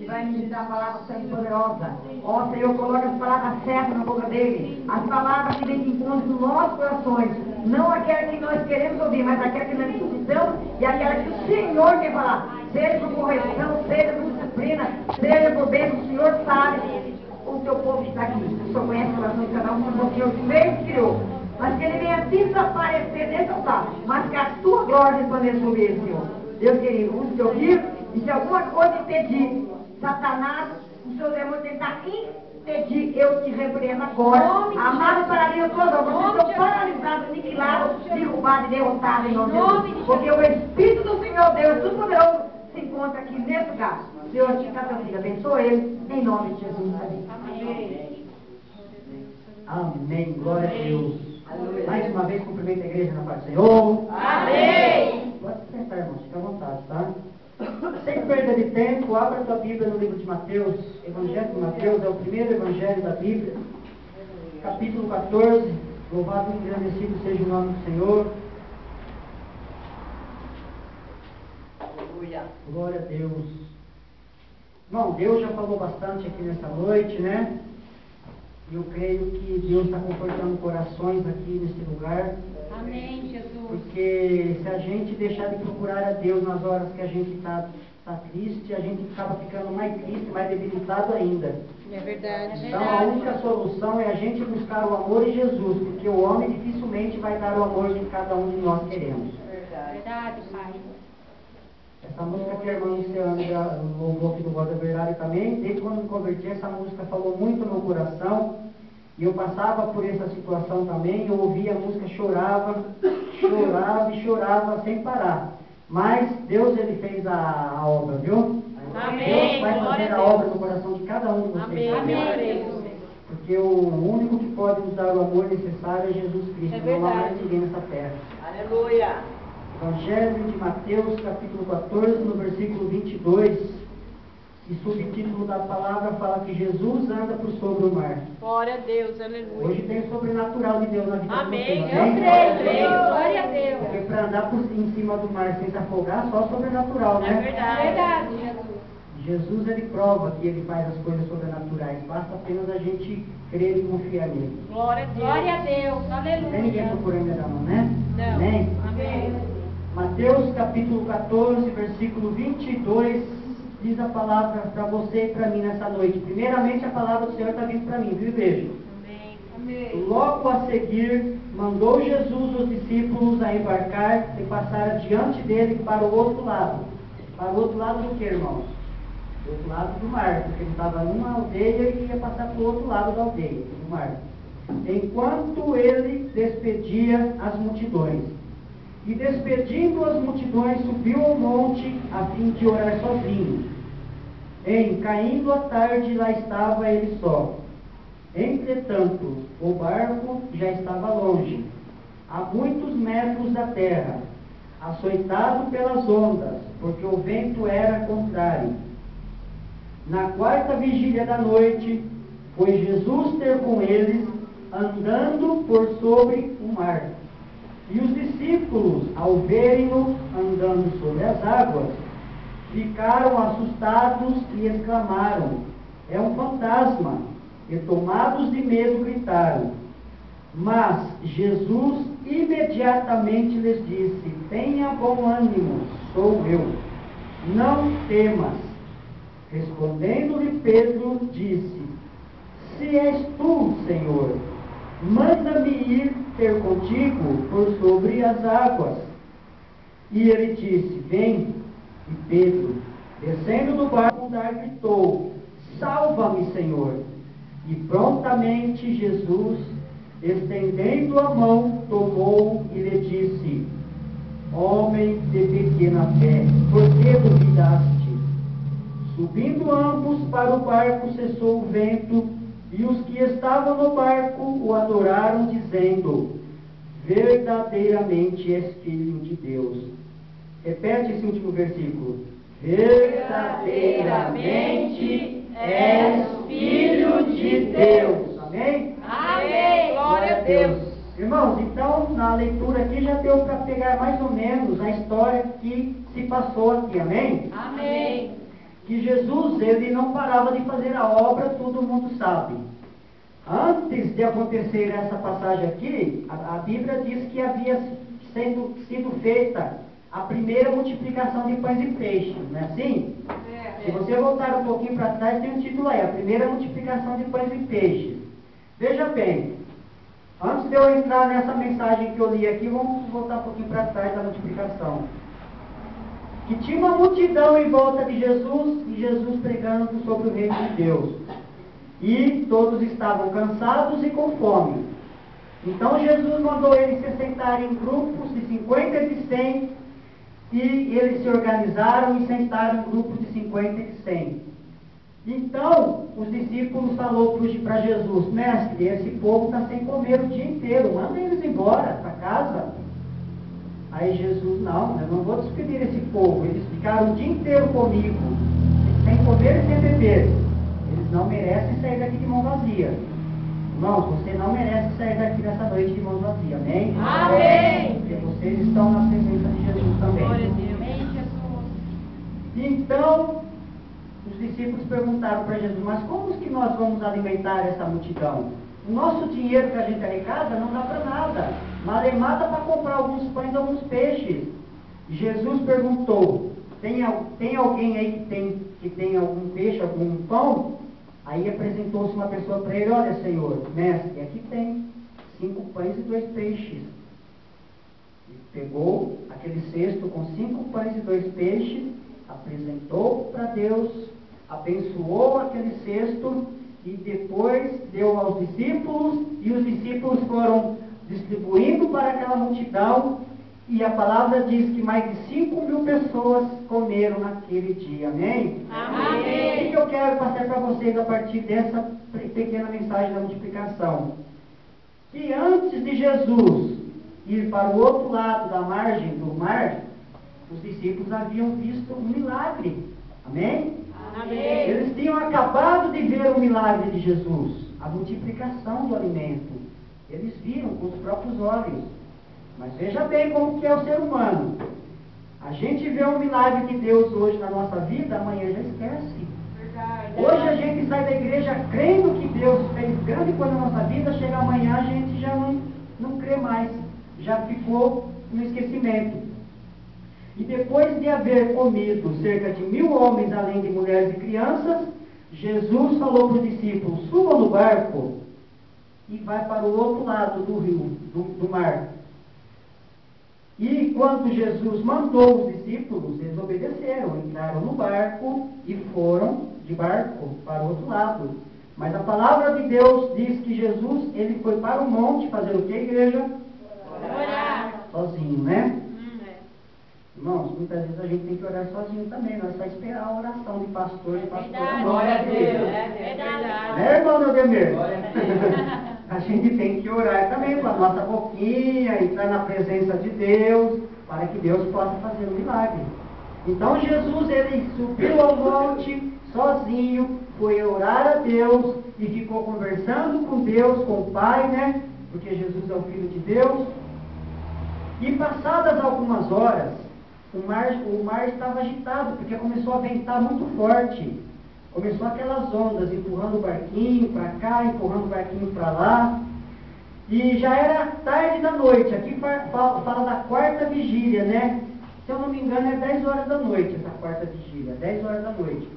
vai me dar a palavra santa e poderosa. Ó Senhor, coloca as palavras certas na boca dele. As palavras que vêm de encontro nos nossos corações. Não aquelas que nós queremos ouvir, mas aquelas que nós necessitamos e aquelas que o Senhor quer falar. Seja por correção, seja por disciplina, seja por bênção, o Senhor sabe. O teu povo está aqui. O Senhor conhece o coração de cada um, como o Senhor mesmo criou. Mas que ele venha desaparecer nesse altar. Mas que a tua glória resplandeça sobre ele, Senhor. Deus querido, use o teu filho. E se alguma coisa impedir, Satanás, o seu demônio tentar impedir, eu te repreendo agora. Amado paralisa toda, vocês estão paralisados, aniquilados, derrubados e derrotados em nome de Jesus. Porque o Espírito do Senhor Deus, Todo-Poderoso, se encontra aqui nesse lugar. Deus, te cada filho, abençoe ele, em nome de Jesus. Amém. Amém. Glória a Deus. Aleluia. Mais uma vez, cumprimento a igreja na paz do Senhor. Amém. Pode se sentar, irmãos, fica à vontade, tá? Sem perda de tempo, abra a tua Bíblia no livro de Mateus. Evangelho de Mateus é o primeiro evangelho da Bíblia. Capítulo 14. Louvado e engrandecido seja o nome do Senhor. Aleluia. Glória a Deus. Bom, Deus já falou bastante aqui nessa noite, né? E eu creio que Deus está confortando corações aqui nesse lugar. Amém, Jesus. Porque se a gente deixar de procurar a Deus nas horas que a gente está triste, a gente acaba ficando mais triste, mais debilitado ainda. É verdade. Então a única solução é a gente buscar o amor em Jesus, porque o homem dificilmente vai dar o amor que cada um de nós queremos. Verdade, Pai. Essa música que a irmã Luciana louvou aqui do Voz da Verdade também, desde quando me converti, essa música falou muito no meu coração. E eu passava por essa situação também, eu ouvia a música, chorava e chorava sem parar. Mas Deus, ele fez a obra, viu? Amém. Deus vai fazer a obra no coração de cada um de vocês. Amém. Porque o único que pode nos dar o amor necessário é Jesus Cristo. É verdade. Não há mais ninguém nessa terra. Aleluia. Evangelho de Mateus, capítulo 14, no versículo 22. E subtítulo da palavra fala que Jesus anda por sobre o mar. Glória a Deus, aleluia. Hoje tem o sobrenatural de Deus na vida Amém. de vocês. Eu creio. Glória a Deus. Porque para andar em cima do mar sem se afogar, só sobrenatural, né? É verdade, Jesus. Jesus, ele prova que ele faz as coisas sobrenaturais. Basta apenas a gente crer e confiar nele. Glória a Deus. Glória a Deus, Não tem ninguém aleluia. procurando ainda não, né? Não. Amém? Amém. Mateus capítulo 14, versículo 22. Diz a palavra para você e para mim nessa noite. Primeiramente, a palavra do Senhor está vindo para mim, viu, igreja? Amém. Logo a seguir, mandou Jesus os discípulos a embarcar e passar adiante dele para o outro lado. Para o outro lado do que, irmãos? Do outro lado do mar, porque ele estava numa aldeia e ia passar para o outro lado da aldeia, do mar. Enquanto ele despedia as multidões. E despedindo as multidões, subiu ao monte a fim de orar sozinho. Caindo a tarde, lá estava ele só. Entretanto, o barco já estava longe, a muitos metros da terra, açoitado pelas ondas, porque o vento era contrário. Na quarta vigília da noite, foi Jesus ter com eles, andando por sobre o mar. E os discípulos, ao verem-no andando sobre as águas, ficaram assustados e exclamaram: é um fantasma! E tomados de medo gritaram. Mas Jesus imediatamente lhes disse: tenha bom ânimo, sou eu, não temas. Respondendo-lhe Pedro, disse: se és tu, Senhor, manda-me ir ter contigo por sobre as águas. E ele disse: vem. E Pedro, descendo do barco, gritou: salva-me, Senhor. E prontamente Jesus, estendendo a mão, tomou e lhe disse: homem de pequena fé, por que duvidaste? Subindo ambos para o barco, cessou o vento, e os que estavam no barco o adoraram, dizendo: verdadeiramente és filho de Deus. Repete esse último versículo: verdadeiramente és filho de Deus. Amém? Amém. Glória a Deus. Irmãos, então na leitura aqui já deu para pegar mais ou menos a história que se passou aqui. Amém? Amém. que Jesus, ele não parava de fazer a obra, todo mundo sabe. Antes de acontecer essa passagem aqui, a Bíblia diz que havia sido feita a primeira multiplicação de pães e peixes, não é assim? Se você voltar um pouquinho para trás, tem um título aí, a primeira multiplicação de pães e peixes. Veja bem, antes de eu entrar nessa mensagem que eu li aqui, vamos voltar um pouquinho para trás da multiplicação. Que tinha uma multidão em volta de Jesus, e Jesus pregando sobre o reino de Deus. E todos estavam cansados e com fome. Então Jesus mandou eles se sentarem em grupos de 50 e de 100, e eles se organizaram e sentaram em grupos de 50 e de 100. Então, os discípulos falaram para Jesus: mestre, esse povo está sem comer o dia inteiro, manda eles embora para casa. Aí Jesus: não, eu não vou despedir esse povo, eles ficaram o dia inteiro comigo, sem comer e sem beber. Eles não merecem sair daqui de mão vazia. Irmãos, você não merece sair daqui nessa noite de mão vazia, amém? Amém! Porque vocês estão na presença de Jesus também. Glória a Deus. Amém, Jesus. Então, os discípulos perguntaram para Jesus: mas como que nós vamos alimentar essa multidão? O nosso dinheiro que a gente arrecada não dá para nada. Malemada para comprar alguns pães, alguns peixes. Jesus perguntou: tem alguém aí que tem algum peixe, algum pão? Aí apresentou-se uma pessoa para ele: olha, Senhor, mestre, aqui tem 5 pães e 2 peixes. Ele pegou aquele cesto com 5 pães e 2 peixes, apresentou para Deus, abençoou aquele cesto e depois deu aos discípulos, e os discípulos foram distribuindo para aquela multidão, e a palavra diz que mais de 5.000 pessoas comeram naquele dia, amém? Amém. O que eu quero passar para vocês a partir dessa pequena mensagem da multiplicação? Que antes de Jesus ir para o outro lado da margem do mar, os discípulos haviam visto um milagre, amém? Amém. Eles tinham acabado de ver o milagre de Jesus, a multiplicação do alimento. Eles viram com os próprios olhos. Mas veja bem como que é o ser humano. A gente vê um milagre de Deus hoje na nossa vida, amanhã já esquece. Verdade. Hoje a gente sai da igreja crendo que Deus fez grande coisa na nossa vida, chega amanhã a gente já não crê mais. Já ficou no esquecimento. E depois de haver comido cerca de 1.000 homens, além de mulheres e crianças, Jesus falou para os discípulos: suba no barco e vai para o outro lado do rio, do mar. E quando Jesus mandou os discípulos, eles obedeceram, entraram no barco e foram de barco para o outro lado. Mas a palavra de Deus diz que Jesus, ele foi para o monte fazer o que, igreja? Orar. Sozinho, né? É. Irmãos, muitas vezes a gente tem que orar sozinho também, nós só esperar a oração de pastor, de pastor. Verdade. Glória a Deus. É verdade. Né, irmão Neudemir? A gente tem que orar também com a nossa boquinha, entrar na presença de Deus, para que Deus possa fazer um milagre. Então Jesus, ele subiu ao monte sozinho, foi orar a Deus e ficou conversando com Deus, com o Pai, né? Porque Jesus é o Filho de Deus. E passadas algumas horas, o mar estava agitado, porque começou a ventar muito forte. Começou aquelas ondas, empurrando o barquinho para cá, empurrando o barquinho para lá. E já era tarde da noite. Aqui fala da quarta vigília, né? Se eu não me engano, é 10 horas da noite, essa quarta vigília. 10 horas da noite.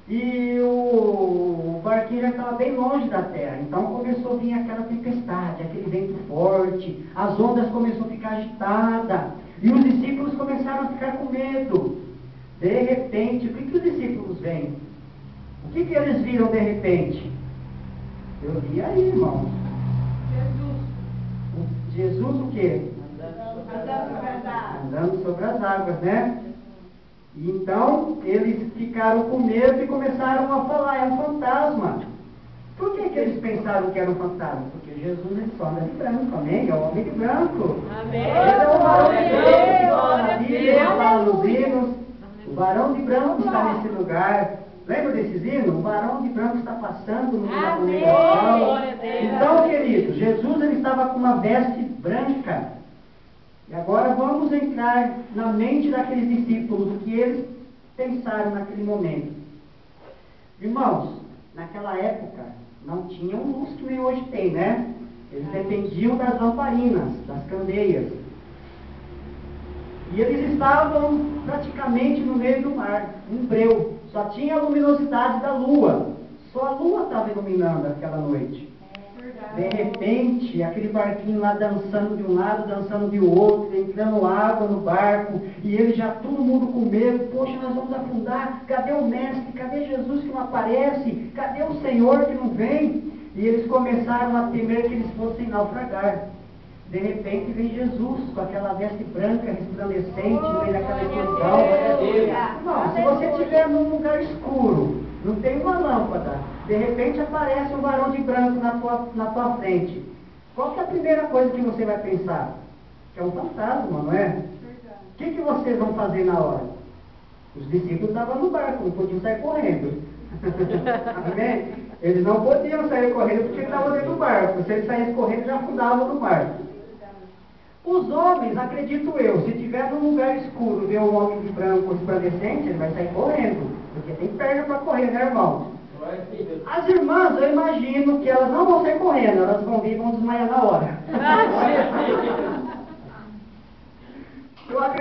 E o barquinho já estava bem longe da terra. Então começou a vir aquela tempestade, aquele vento forte. As ondas começaram a ficar agitadas. E os discípulos começaram a ficar com medo. De repente, o que os discípulos veem? O que eles viram de repente? Eu li aí, irmãos. Jesus o quê? Andando sobre as águas, né? E então, eles ficaram com medo e começaram a falar: é um fantasma. Por que eles pensaram que era um fantasma? Porque Jesus, ele só anda de branco, amém? É o homem de branco. Amém. Ele é o varão de branco que fala Glória na a Bíblia, Deus. fala nos hinos. O varão de branco está nesse lugar. Lembra desses hinos? O varão de branco está passando no meio da Amém. congregação. Glória a Deus. Então, queridos, Jesus, ele estava com uma veste branca. E agora vamos entrar na mente daqueles discípulos, o que eles pensaram naquele momento? Irmãos, naquela época não tinham luz que nem hoje tem, né? Eles dependiam das lamparinas, das candeias. E eles estavam praticamente no meio do mar, um breu. Só tinha a luminosidade da lua. Só a lua estava iluminando aquela noite. De repente, aquele barquinho lá dançando de um lado, dançando de outro, entrando água no barco, e ele já todo mundo com medo. Poxa, nós vamos afundar. Cadê o mestre? Cadê Jesus que não aparece? Cadê o Senhor que não vem? E eles começaram a temer que eles fossem naufragar. De repente vem Jesus com aquela veste branca, resplandecente, no meio daquela escuridão. Não, se você estiver num lugar escuro, não tem uma lâmpada, de repente aparece um varão de branco na tua frente. Qual que é a primeira coisa que você vai pensar? Que é um fantasma, não é? O que vocês vão fazer na hora? Os discípulos estavam no barco, não podiam sair correndo. Amém? Eles não podiam sair correndo porque estavam dentro do barco. Se eles saíssem correndo, já afundavam no barco. Os homens, acredito eu, se estiver num lugar escuro, ver um homem de branco resplandecente, ele vai sair correndo, porque tem perna para correr, né, irmão? As irmãs, eu imagino que elas não vão sair correndo, elas vão vir e vão desmaiar na hora. Eu acredito